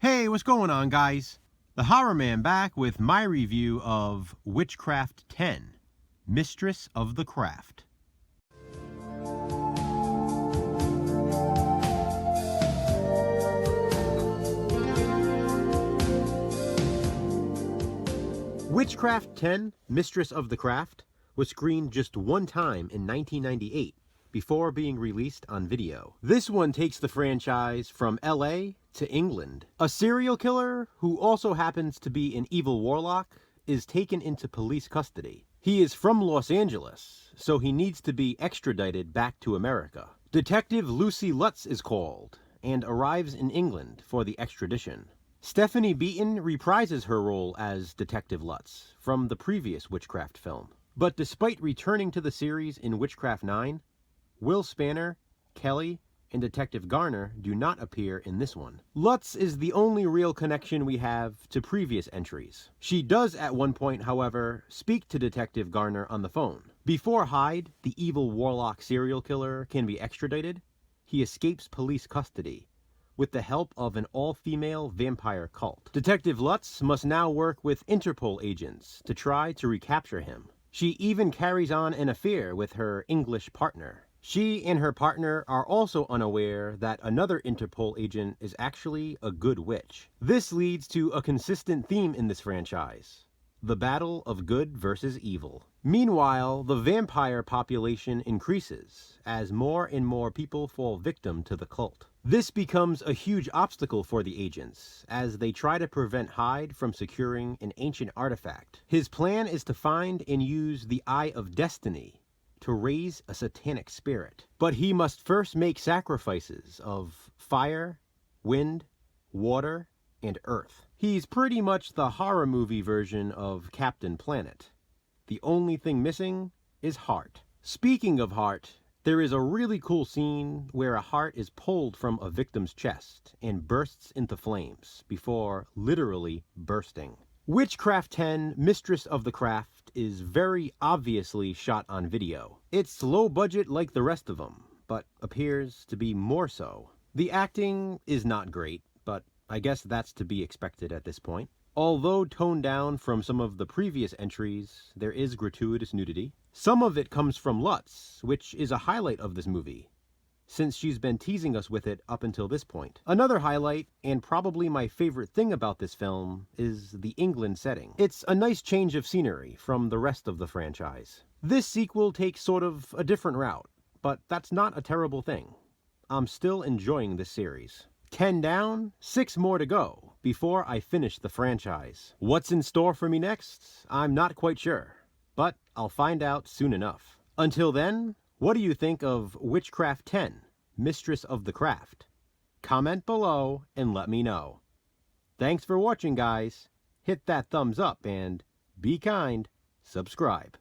Hey, what's going on, guys? The Horror Man back with my review of Witchcraft 10, Mistress of the Craft. Witchcraft 10, Mistress of the Craft, was screened just one time in 1998 before being released on video. This one takes the franchise from LA to England. A serial killer, who also happens to be an evil warlock, is taken into police custody. He is from Los Angeles, so he needs to be extradited back to America. Detective Lucy Lutz is called, and arrives in England for the extradition. Stephanie Beaton reprises her role as Detective Lutz from the previous Witchcraft film. But despite returning to the series in Witchcraft 9, Will Spanner, Kelly, and Detective Garner do not appear in this one. Lutz is the only real connection we have to previous entries. She does at one point, however, speak to Detective Garner on the phone. Before Hyde, the evil warlock serial killer, can be extradited, he escapes police custody with the help of an all-female vampire cult. Detective Lutz must now work with Interpol agents to try to recapture him. She even carries on an affair with her English partner. She and her partner are also unaware that another Interpol agent is actually a good witch. This leads to a consistent theme in this franchise: the battle of good versus evil. Meanwhile, the vampire population increases as more and more people fall victim to the cult. This becomes a huge obstacle for the agents as they try to prevent Hyde from securing an ancient artifact. His plan is to find and use the Eye of Destiny to raise a satanic spirit. But he must first make sacrifices of fire, wind, water, and earth. He's pretty much the horror movie version of Captain Planet. The only thing missing is heart. Speaking of heart, there is a really cool scene where a heart is pulled from a victim's chest and bursts into flames before literally bursting. Witchcraft 10, Mistress of the Craft, is very obviously shot on video. It's low budget like the rest of them, but appears to be more so. The acting is not great, but I guess that's to be expected at this point. Although toned down from some of the previous entries, there is gratuitous nudity. Some of it comes from Lutz, which is a highlight of this movie, since she's been teasing us with it up until this point. Another highlight, and probably my favorite thing about this film, is the England setting. It's a nice change of scenery from the rest of the franchise. This sequel takes sort of a different route, but that's not a terrible thing. I'm still enjoying this series. 10 down, 6 more to go before I finish the franchise. What's in store for me next? I'm not quite sure, but I'll find out soon enough. Until then, what do you think of Witchcraft 10, Mistress of the Craft? Comment below and let me know. Thanks for watching, guys. Hit that thumbs up and be kind. Subscribe.